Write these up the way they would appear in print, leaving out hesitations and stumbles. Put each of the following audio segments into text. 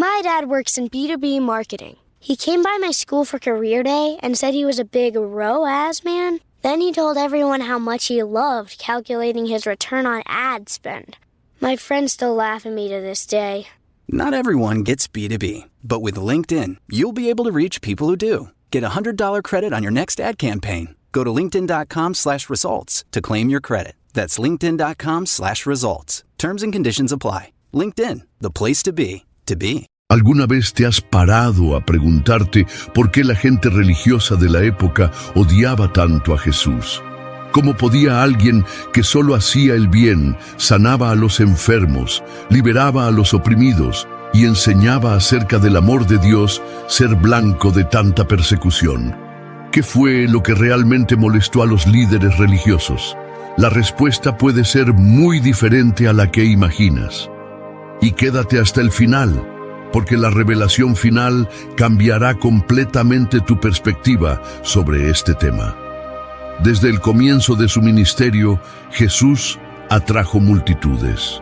My dad works in B2B marketing. He came by my school for career day and said he was a big ROAS man. Then he told everyone how much he loved calculating his return on ad spend. My friends still laugh at me to this day. Not everyone gets B2B, but with LinkedIn, you'll be able to reach people who do. Get $100 credit on your next ad campaign. Go to linkedin.com/results to claim your credit. That's linkedin.com/results. Terms and conditions apply. LinkedIn, the place to be, to be. ¿Alguna vez te has parado a preguntarte por qué la gente religiosa de la época odiaba tanto a Jesús? ¿Cómo podía alguien que solo hacía el bien, sanaba a los enfermos, liberaba a los oprimidos y enseñaba acerca del amor de Dios, ser blanco de tanta persecución? ¿Qué fue lo que realmente molestó a los líderes religiosos? La respuesta puede ser muy diferente a la que imaginas. Y quédate hasta el final, porque la revelación final cambiará completamente tu perspectiva sobre este tema. Desde el comienzo de su ministerio, Jesús atrajo multitudes.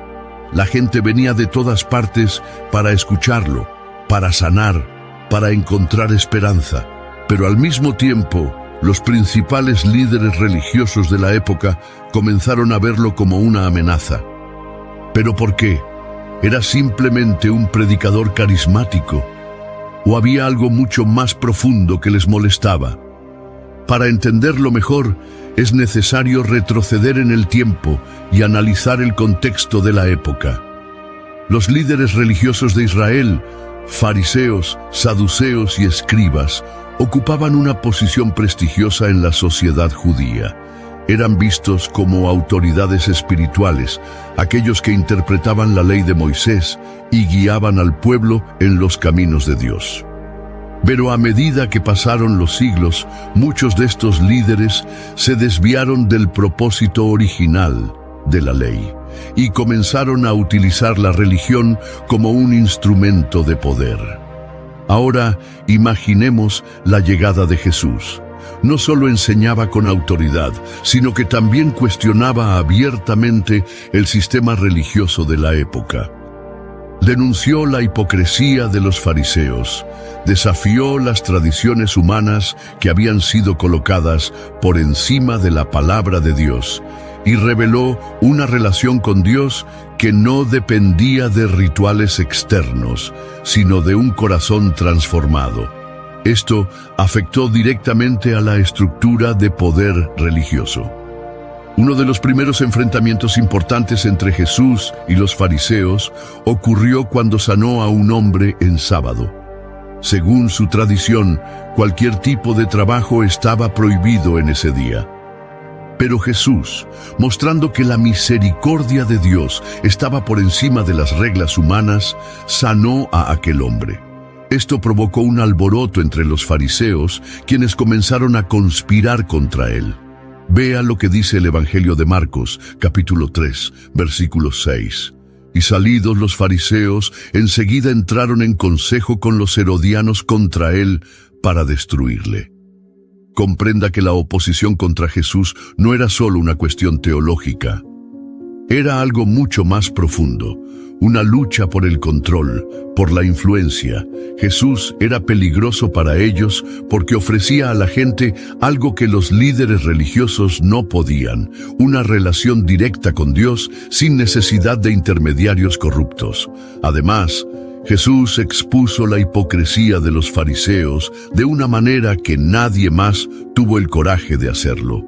La gente venía de todas partes para escucharlo, para sanar, para encontrar esperanza. Pero al mismo tiempo, los principales líderes religiosos de la época comenzaron a verlo como una amenaza. ¿Pero por qué? ¿Era simplemente un predicador carismático? ¿O había algo mucho más profundo que les molestaba? Para entenderlo mejor, es necesario retroceder en el tiempo y analizar el contexto de la época. Los líderes religiosos de Israel, fariseos, saduceos y escribas, ocupaban una posición prestigiosa en la sociedad judía. Eran vistos como autoridades espirituales, aquellos que interpretaban la ley de Moisés y guiaban al pueblo en los caminos de Dios. Pero a medida que pasaron los siglos, muchos de estos líderes se desviaron del propósito original de la ley y comenzaron a utilizar la religión como un instrumento de poder. Ahora imaginemos la llegada de Jesús. No solo enseñaba con autoridad, sino que también cuestionaba abiertamente el sistema religioso de la época. Denunció la hipocresía de los fariseos, desafió las tradiciones humanas que habían sido colocadas por encima de la palabra de Dios y reveló una relación con Dios que no dependía de rituales externos, sino de un corazón transformado. Esto afectó directamente a la estructura de poder religioso. Uno de los primeros enfrentamientos importantes entre Jesús y los fariseos ocurrió cuando sanó a un hombre en sábado. Según su tradición, cualquier tipo de trabajo estaba prohibido en ese día. Pero Jesús, mostrando que la misericordia de Dios estaba por encima de las reglas humanas, sanó a aquel hombre. Esto provocó un alboroto entre los fariseos, quienes comenzaron a conspirar contra él. Vea lo que dice el Evangelio de Marcos, capítulo 3, versículo 6. Y salidos los fariseos, enseguida entraron en consejo con los herodianos contra él para destruirle. Comprenda que la oposición contra Jesús no era solo una cuestión teológica. Era algo mucho más profundo, una lucha por el control, por la influencia. Jesús era peligroso para ellos porque ofrecía a la gente algo que los líderes religiosos no podían, una relación directa con Dios sin necesidad de intermediarios corruptos. Además, Jesús expuso la hipocresía de los fariseos de una manera que nadie más tuvo el coraje de hacerlo.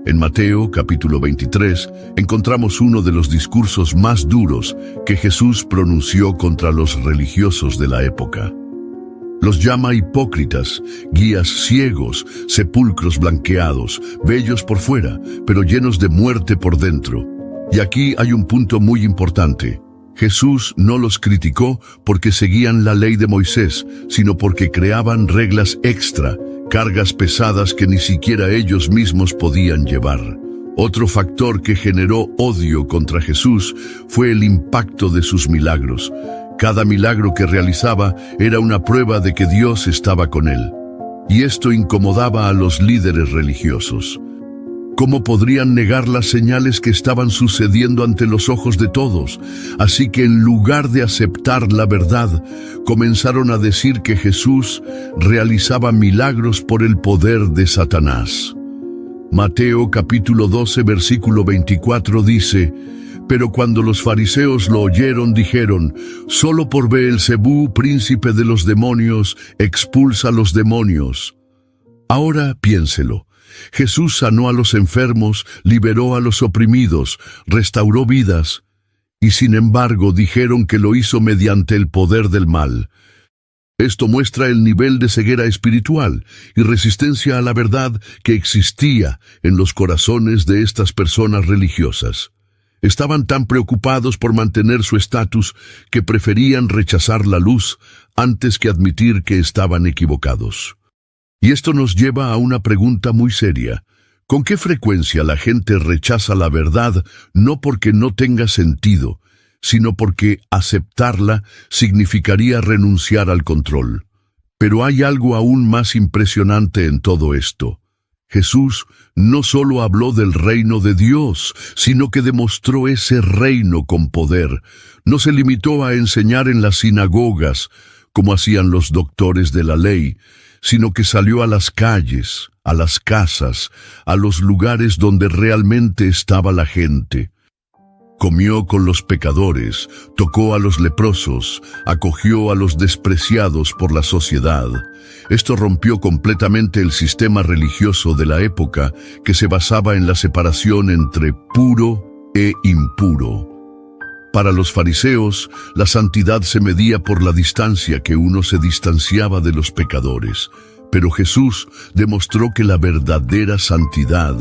En Mateo capítulo 23 encontramos uno de los discursos más duros que Jesús pronunció contra los religiosos de la época. Los llama hipócritas, guías ciegos, sepulcros blanqueados, bellos por fuera, pero llenos de muerte por dentro. Y aquí hay un punto muy importante. Jesús no los criticó porque seguían la ley de Moisés, sino porque creaban reglas extra, cargas pesadas que ni siquiera ellos mismos podían llevar. Otro factor que generó odio contra Jesús fue el impacto de sus milagros. Cada milagro que realizaba era una prueba de que Dios estaba con él. Y esto incomodaba a los líderes religiosos. ¿Cómo podrían negar las señales que estaban sucediendo ante los ojos de todos? Así que en lugar de aceptar la verdad, comenzaron a decir que Jesús realizaba milagros por el poder de Satanás. Mateo capítulo 12 versículo 24 dice: Pero cuando los fariseos lo oyeron, dijeron: Solo por Beelzebú, príncipe de los demonios, expulsa a los demonios. Ahora piénselo. Jesús sanó a los enfermos, liberó a los oprimidos, restauró vidas, y sin embargo dijeron que lo hizo mediante el poder del mal. Esto muestra el nivel de ceguera espiritual y resistencia a la verdad que existía en los corazones de estas personas religiosas. Estaban tan preocupados por mantener su estatus que preferían rechazar la luz antes que admitir que estaban equivocados. Y esto nos lleva a una pregunta muy seria. ¿Con qué frecuencia la gente rechaza la verdad no porque no tenga sentido, sino porque aceptarla significaría renunciar al control? Pero hay algo aún más impresionante en todo esto. Jesús no solo habló del reino de Dios, sino que demostró ese reino con poder. No se limitó a enseñar en las sinagogas, como hacían los doctores de la ley, sino que salió a las calles, a las casas, a los lugares donde realmente estaba la gente. Comió con los pecadores, tocó a los leprosos, acogió a los despreciados por la sociedad. Esto rompió completamente el sistema religioso de la época, que se basaba en la separación entre puro e impuro. Para los fariseos, la santidad se medía por la distancia que uno se distanciaba de los pecadores. Pero Jesús demostró que la verdadera santidad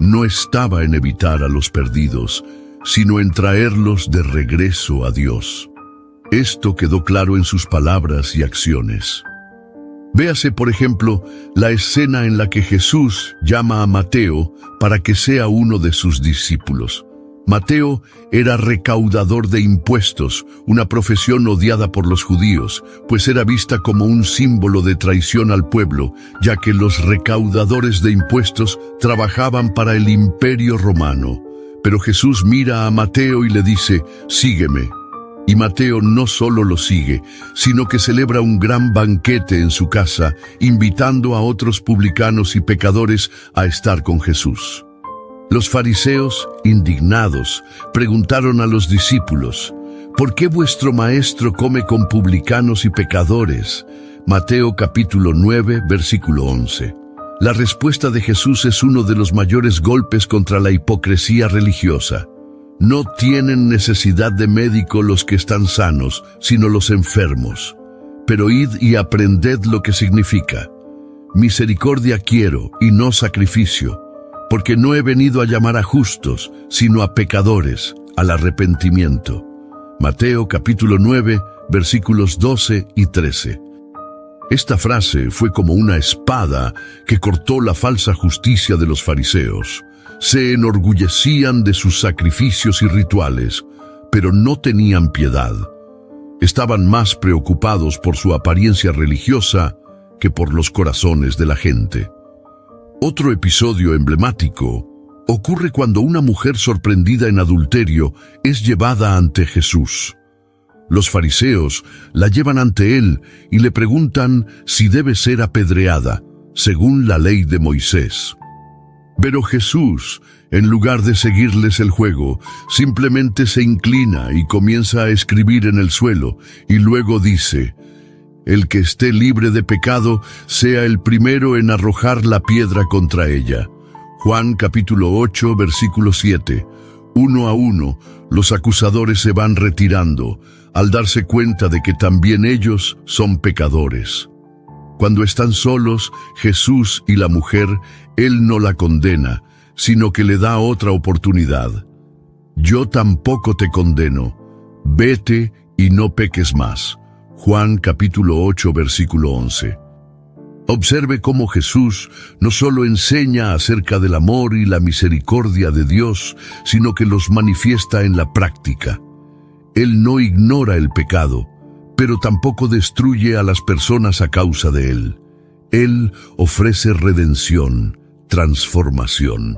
no estaba en evitar a los perdidos, sino en traerlos de regreso a Dios. Esto quedó claro en sus palabras y acciones. Véase, por ejemplo, la escena en la que Jesús llama a Mateo para que sea uno de sus discípulos. Mateo era recaudador de impuestos, una profesión odiada por los judíos, pues era vista como un símbolo de traición al pueblo, ya que los recaudadores de impuestos trabajaban para el Imperio Romano. Pero Jesús mira a Mateo y le dice: «Sígueme». Y Mateo no solo lo sigue, sino que celebra un gran banquete en su casa, invitando a otros publicanos y pecadores a estar con Jesús. Los fariseos, indignados, preguntaron a los discípulos: ¿Por qué vuestro maestro come con publicanos y pecadores? Mateo capítulo 9, versículo 11. La respuesta de Jesús es uno de los mayores golpes contra la hipocresía religiosa. No tienen necesidad de médico los que están sanos, sino los enfermos. Pero id y aprended lo que significa: misericordia quiero y no sacrificio, porque no he venido a llamar a justos, sino a pecadores, al arrepentimiento. Mateo capítulo 9, versículos 12 y 13. Esta frase fue como una espada que cortó la falsa justicia de los fariseos. Se enorgullecían de sus sacrificios y rituales, pero no tenían piedad. Estaban más preocupados por su apariencia religiosa que por los corazones de la gente. Otro episodio emblemático ocurre cuando una mujer sorprendida en adulterio es llevada ante Jesús. Los fariseos la llevan ante él y le preguntan si debe ser apedreada, según la ley de Moisés. Pero Jesús, en lugar de seguirles el juego, simplemente se inclina y comienza a escribir en el suelo, y luego dice: «El que esté libre de pecado, sea el primero en arrojar la piedra contra ella». Juan capítulo 8, versículo 7. Uno a uno, los acusadores se van retirando, al darse cuenta de que también ellos son pecadores. Cuando están solos, Jesús y la mujer, Él no la condena, sino que le da otra oportunidad. «Yo tampoco te condeno. Vete y no peques más». Juan capítulo 8, versículo 11. Observe cómo Jesús no solo enseña acerca del amor y la misericordia de Dios, sino que los manifiesta en la práctica. Él no ignora el pecado, pero tampoco destruye a las personas a causa de él. Él ofrece redención, transformación.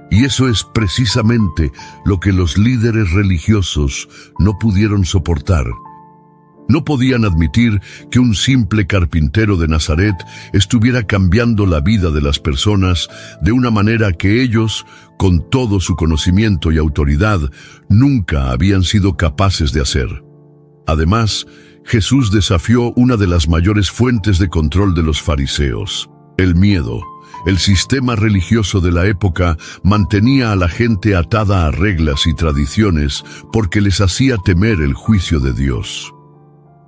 Y eso es precisamente lo que los líderes religiosos no pudieron soportar. No podían admitir que un simple carpintero de Nazaret estuviera cambiando la vida de las personas de una manera que ellos, con todo su conocimiento y autoridad, nunca habían sido capaces de hacer. Además, Jesús desafió una de las mayores fuentes de control de los fariseos, el miedo. El sistema religioso de la época mantenía a la gente atada a reglas y tradiciones porque les hacía temer el juicio de Dios.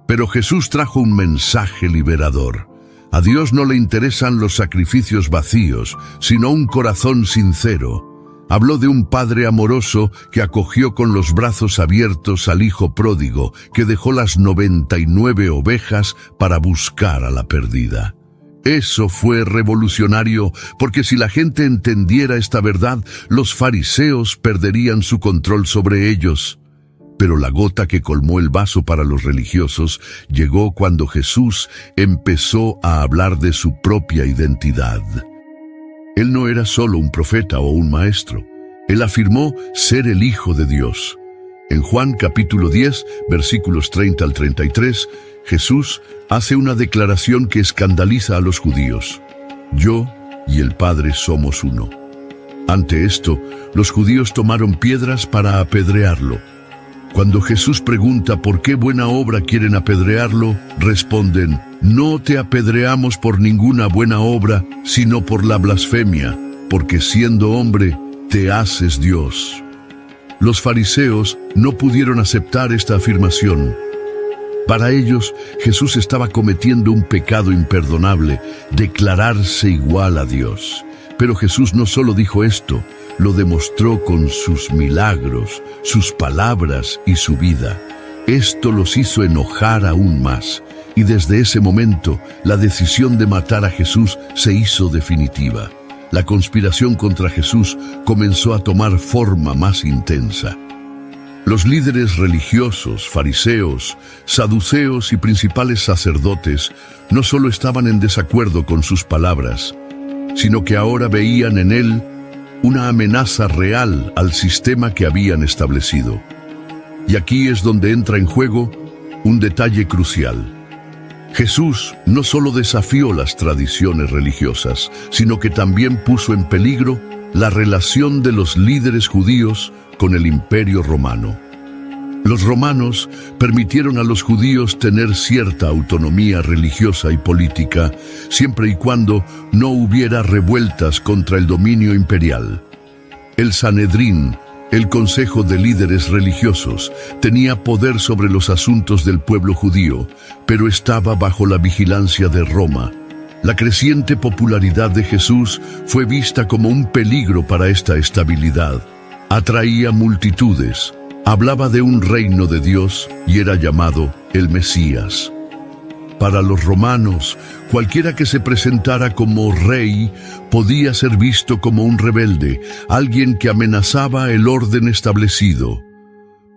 Pero Jesús trajo un mensaje liberador. A Dios no le interesan los sacrificios vacíos, sino un corazón sincero. Habló de un padre amoroso que acogió con los brazos abiertos al hijo pródigo, que dejó las 99 ovejas para buscar a la perdida. Eso fue revolucionario, porque si la gente entendiera esta verdad, los fariseos perderían su control sobre ellos. Pero la gota que colmó el vaso para los religiosos llegó cuando Jesús empezó a hablar de su propia identidad. Él no era solo un profeta o un maestro. Él afirmó ser el Hijo de Dios. En Juan capítulo 10, versículos 30 al 33, Jesús hace una declaración que escandaliza a los judíos. Yo y el Padre somos uno. Ante esto, los judíos tomaron piedras para apedrearlo. Cuando Jesús pregunta por qué buena obra quieren apedrearlo, responden: no te apedreamos por ninguna buena obra, sino por la blasfemia, porque siendo hombre, te haces Dios. Los fariseos no pudieron aceptar esta afirmación. Para ellos, Jesús estaba cometiendo un pecado imperdonable, declararse igual a Dios. Pero Jesús no solo dijo esto, lo demostró con sus milagros, sus palabras y su vida. Esto los hizo enojar aún más, y desde ese momento la decisión de matar a Jesús se hizo definitiva. La conspiración contra Jesús comenzó a tomar forma más intensa. Los líderes religiosos, fariseos, saduceos y principales sacerdotes no solo estaban en desacuerdo con sus palabras, sino que ahora veían en él una amenaza real al sistema que habían establecido. Y aquí es donde entra en juego un detalle crucial. Jesús no solo desafió las tradiciones religiosas, sino que también puso en peligro la relación de los líderes judíos con el Imperio Romano. Los romanos permitieron a los judíos tener cierta autonomía religiosa y política, siempre y cuando no hubiera revueltas contra el dominio imperial. El Sanedrín, el consejo de líderes religiosos, tenía poder sobre los asuntos del pueblo judío, pero estaba bajo la vigilancia de Roma. La creciente popularidad de Jesús fue vista como un peligro para esta estabilidad. Atraía multitudes, hablaba de un reino de Dios y era llamado el Mesías. Para los romanos, cualquiera que se presentara como rey podía ser visto como un rebelde, alguien que amenazaba el orden establecido.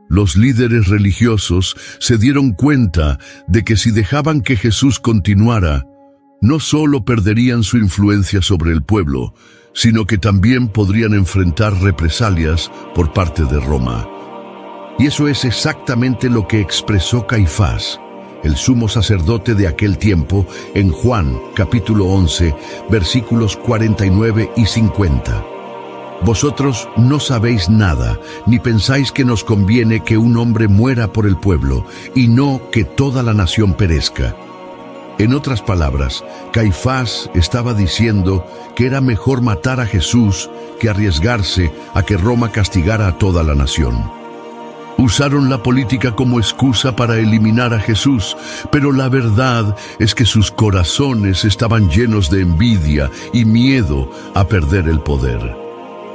Los líderes religiosos se dieron cuenta de que si dejaban que Jesús continuara, no solo perderían su influencia sobre el pueblo, sino que también podrían enfrentar represalias por parte de Roma. Y eso es exactamente lo que expresó Caifás, el sumo sacerdote de aquel tiempo, en Juan capítulo 11, versículos 49 y 50. Vosotros no sabéis nada, ni pensáis que nos conviene que un hombre muera por el pueblo, y no que toda la nación perezca. En otras palabras, Caifás estaba diciendo que era mejor matar a Jesús que arriesgarse a que Roma castigara a toda la nación. Usaron la política como excusa para eliminar a Jesús, pero la verdad es que sus corazones estaban llenos de envidia y miedo a perder el poder.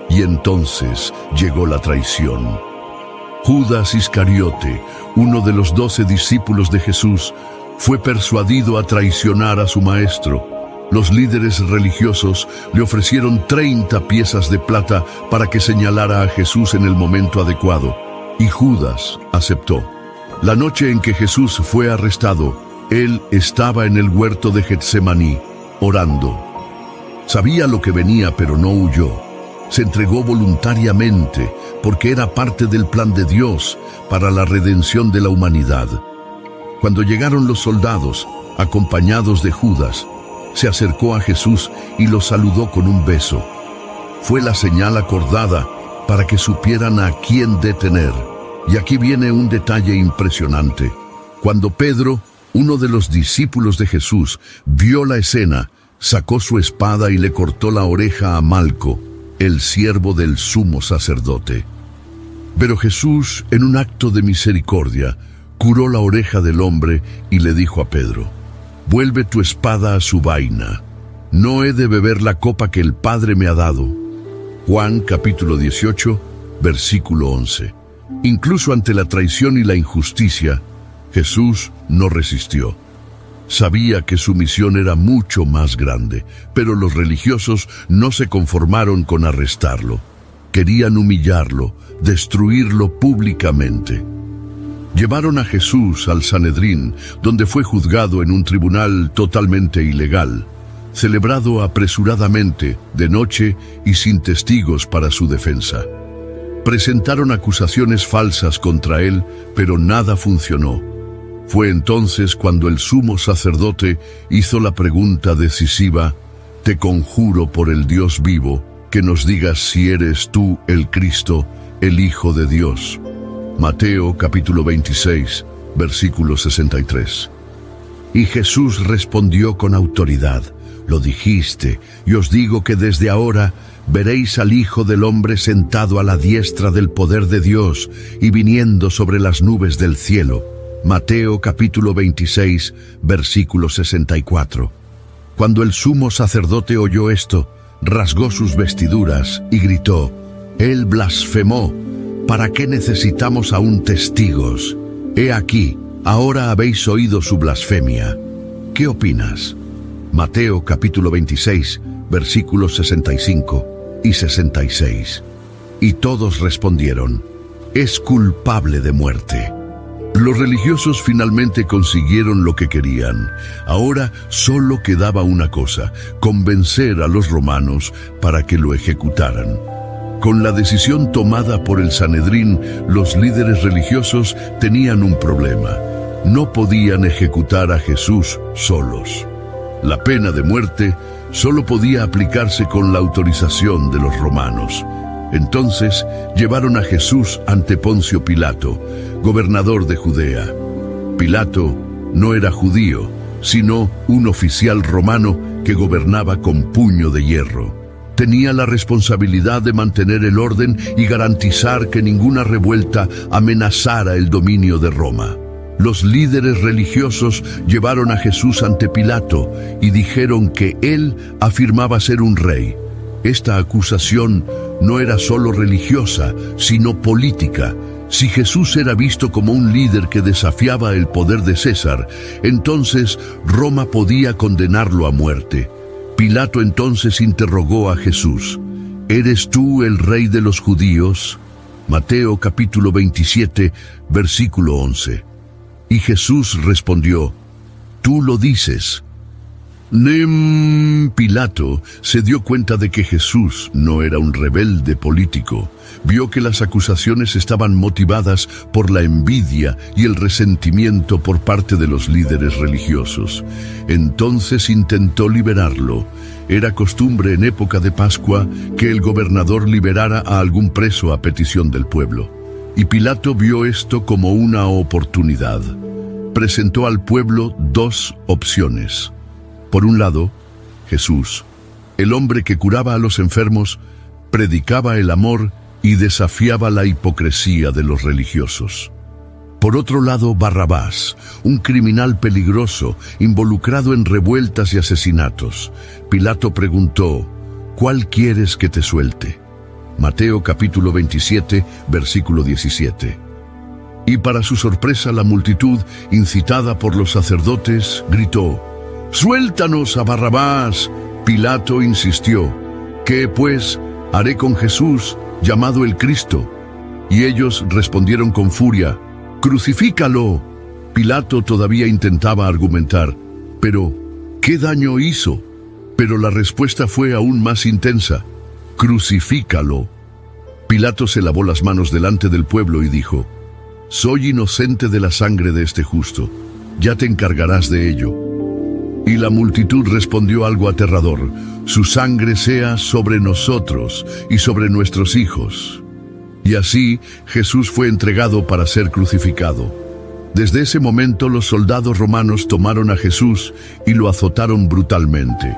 Y entonces llegó la traición. Judas Iscariote, uno de los 12 discípulos de Jesús, fue persuadido a traicionar a su maestro. Los líderes religiosos le ofrecieron 30 piezas de plata para que señalara a Jesús en el momento adecuado, y Judas aceptó. La noche en que Jesús fue arrestado, él estaba en el huerto de Getsemaní, orando. Sabía lo que venía, pero no huyó. Se entregó voluntariamente porque era parte del plan de Dios para la redención de la humanidad. Cuando llegaron los soldados, acompañados de Judas, se acercó a Jesús y lo saludó con un beso. Fue la señal acordada para que supieran a quién detener. Y aquí viene un detalle impresionante. Cuando Pedro, uno de los discípulos de Jesús, vio la escena, sacó su espada y le cortó la oreja a Malco, el siervo del sumo sacerdote. Pero Jesús, en un acto de misericordia, curó la oreja del hombre y le dijo a Pedro: «Vuelve tu espada a su vaina. No he de beber la copa que el Padre me ha dado». Juan capítulo 18, versículo 11. Incluso ante la traición y la injusticia, Jesús no resistió. Sabía que su misión era mucho más grande, pero los religiosos no se conformaron con arrestarlo. Querían humillarlo, destruirlo públicamente. Llevaron a Jesús al Sanedrín, donde fue juzgado en un tribunal totalmente ilegal, celebrado apresuradamente, de noche y sin testigos para su defensa. Presentaron acusaciones falsas contra él, pero nada funcionó. Fue entonces cuando el sumo sacerdote hizo la pregunta decisiva: «Te conjuro por el Dios vivo, que nos digas si eres tú el Cristo, el Hijo de Dios». Mateo capítulo 26, versículo 63. Y Jesús respondió con autoridad: «Lo dijiste, y os digo que desde ahora veréis al Hijo del Hombre sentado a la diestra del poder de Dios y viniendo sobre las nubes del cielo». Mateo capítulo 26, versículo 64. Cuando el sumo sacerdote oyó esto, rasgó sus vestiduras y gritó: «Él blasfemó. ¿Para qué necesitamos aún testigos? He aquí, ahora habéis oído su blasfemia. ¿Qué opinas?». Mateo capítulo 26, versículos 65 y 66. Y todos respondieron: «Es culpable de muerte». Los religiosos finalmente consiguieron lo que querían. Ahora solo quedaba una cosa: convencer a los romanos para que lo ejecutaran. Con la decisión tomada por el Sanedrín, los líderes religiosos tenían un problema. No podían ejecutar a Jesús solos. La pena de muerte solo podía aplicarse con la autorización de los romanos. Entonces llevaron a Jesús ante Poncio Pilato, gobernador de Judea. Pilato no era judío, sino un oficial romano que gobernaba con puño de hierro. Tenía la responsabilidad de mantener el orden y garantizar que ninguna revuelta amenazara el dominio de Roma. Los líderes religiosos llevaron a Jesús ante Pilato y dijeron que él afirmaba ser un rey. Esta acusación no era solo religiosa, sino política. Si Jesús era visto como un líder que desafiaba el poder de César, entonces Roma podía condenarlo a muerte. Pilato entonces interrogó a Jesús: ¿Eres tú el rey de los judíos? Mateo capítulo 27, versículo 11. Y Jesús respondió: Tú lo dices. Pilato se dio cuenta de que Jesús no era un rebelde político. Vio que las acusaciones estaban motivadas por la envidia y el resentimiento por parte de los líderes religiosos. Entonces intentó liberarlo. Era costumbre en época de Pascua que el gobernador liberara a algún preso a petición del pueblo. Y Pilato vio esto como una oportunidad. Presentó al pueblo dos opciones. Por un lado, Jesús, el hombre que curaba a los enfermos, predicaba el amor y desafiaba la hipocresía de los religiosos. Por otro lado, Barrabás, un criminal peligroso, involucrado en revueltas y asesinatos. Pilato preguntó: ¿Cuál quieres que te suelte? Mateo capítulo 27, versículo 17. Y para su sorpresa, la multitud, incitada por los sacerdotes, gritó: ¡Suéltanos a Barrabás! Pilato insistió: ¿Qué, pues, haré con Jesús, llamado el Cristo? Y ellos respondieron con furia: ¡Crucifícalo! Pilato todavía intentaba argumentar: ¿Pero qué daño hizo? Pero la respuesta fue aún más intensa: «Crucifícalo». Pilato se lavó las manos delante del pueblo y dijo: «Soy inocente de la sangre de este justo, ya te encargarás de ello». Y la multitud respondió algo aterrador: «Su sangre sea sobre nosotros y sobre nuestros hijos». Y así Jesús fue entregado para ser crucificado. Desde ese momento los soldados romanos tomaron a Jesús y lo azotaron brutalmente.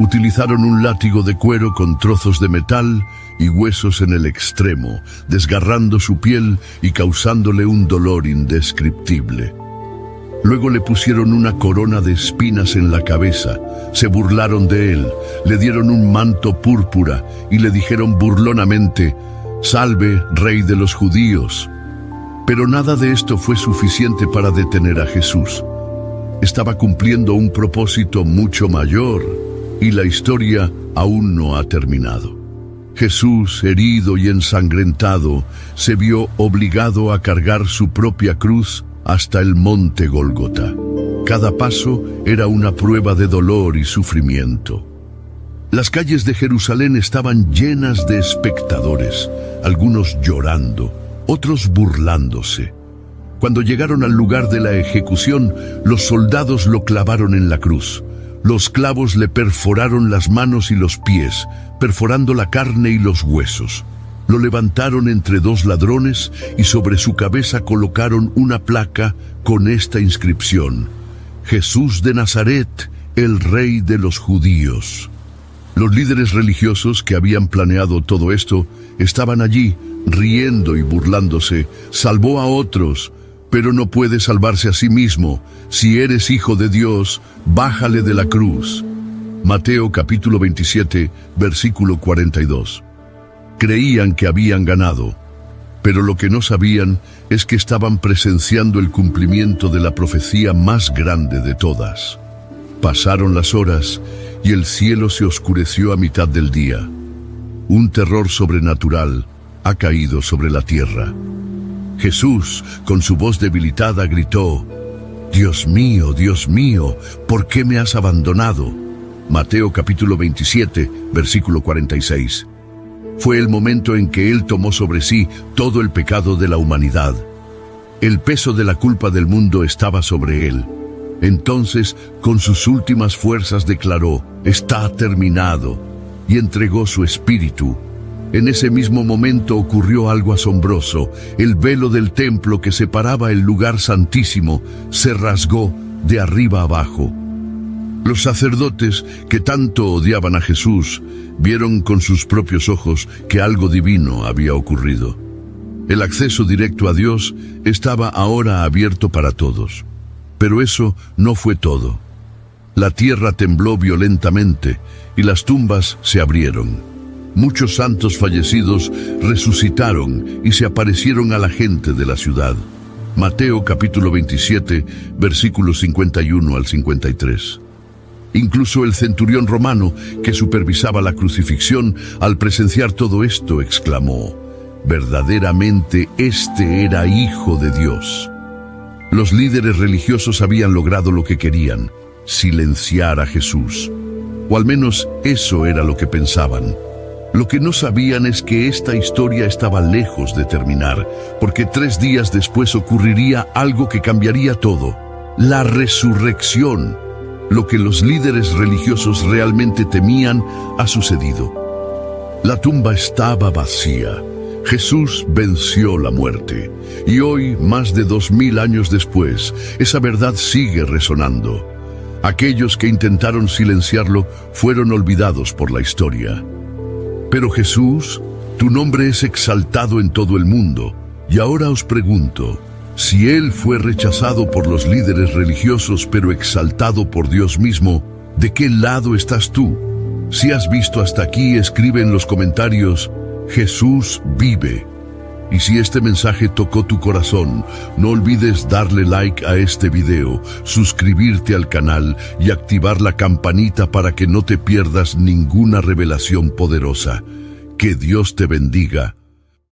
Utilizaron un látigo de cuero con trozos de metal y huesos en el extremo, desgarrando su piel y causándole un dolor indescriptible. Luego le pusieron una corona de espinas en la cabeza, se burlaron de él, le dieron un manto púrpura y le dijeron burlonamente: «Salve, Rey de los judíos». Pero nada de esto fue suficiente para detener a Jesús. Estaba cumpliendo un propósito mucho mayor, y la historia aún no ha terminado. Jesús, herido y ensangrentado, se vio obligado a cargar su propia cruz hasta el monte Gólgota. Cada paso era una prueba de dolor y sufrimiento. Las calles de Jerusalén estaban llenas de espectadores, algunos llorando, otros burlándose. Cuando llegaron al lugar de la ejecución, los soldados lo clavaron en la cruz. Los clavos le perforaron las manos y los pies, perforando la carne y los huesos. Lo levantaron entre dos ladrones y sobre su cabeza colocaron una placa con esta inscripción: «Jesús de Nazaret, el Rey de los Judíos». Los líderes religiosos que habían planeado todo esto estaban allí, riendo y burlándose. «Salvó a otros, pero no puede salvarse a sí mismo. Si eres hijo de Dios, bájale de la cruz». Mateo capítulo 27, versículo 42. Creían que habían ganado, pero lo que no sabían es que estaban presenciando el cumplimiento de la profecía más grande de todas. Pasaron las horas y el cielo se oscureció a mitad del día. Un terror sobrenatural ha caído sobre la tierra. Jesús, con su voz debilitada, gritó: Dios mío, ¿por qué me has abandonado?». Mateo capítulo 27, versículo 46. Fue el momento en que Él tomó sobre sí todo el pecado de la humanidad. El peso de la culpa del mundo estaba sobre Él. Entonces, con sus últimas fuerzas declaró: «Está terminado», y entregó su espíritu. En ese mismo momento ocurrió algo asombroso. El velo del templo que separaba el lugar santísimo se rasgó de arriba abajo. Los sacerdotes, que tanto odiaban a Jesús, vieron con sus propios ojos que algo divino había ocurrido. El acceso directo a Dios estaba ahora abierto para todos. Pero eso no fue todo. La tierra tembló violentamente y las tumbas se abrieron. Muchos santos fallecidos resucitaron y se aparecieron a la gente de la ciudad. Mateo capítulo 27, versículos 51 al 53. Incluso el centurión romano que supervisaba la crucifixión, al presenciar todo esto, exclamó: «Verdaderamente este era Hijo de Dios». Los líderes religiosos habían logrado lo que querían: silenciar a Jesús. O al menos eso era lo que pensaban. Lo que no sabían es que esta historia estaba lejos de terminar, porque 3 días después ocurriría algo que cambiaría todo: la resurrección. Lo que los líderes religiosos realmente temían ha sucedido. La tumba estaba vacía. Jesús venció la muerte. Y hoy, más de 2000 años después, esa verdad sigue resonando. Aquellos que intentaron silenciarlo fueron olvidados por la historia. Pero Jesús, tu nombre es exaltado en todo el mundo. Y ahora os pregunto, si Él fue rechazado por los líderes religiosos pero exaltado por Dios mismo, ¿de qué lado estás tú? Si has visto hasta aquí, escribe en los comentarios: Jesús vive. Y si este mensaje tocó tu corazón, no olvides darle like a este video, suscribirte al canal y activar la campanita para que no te pierdas ninguna revelación poderosa. Que Dios te bendiga.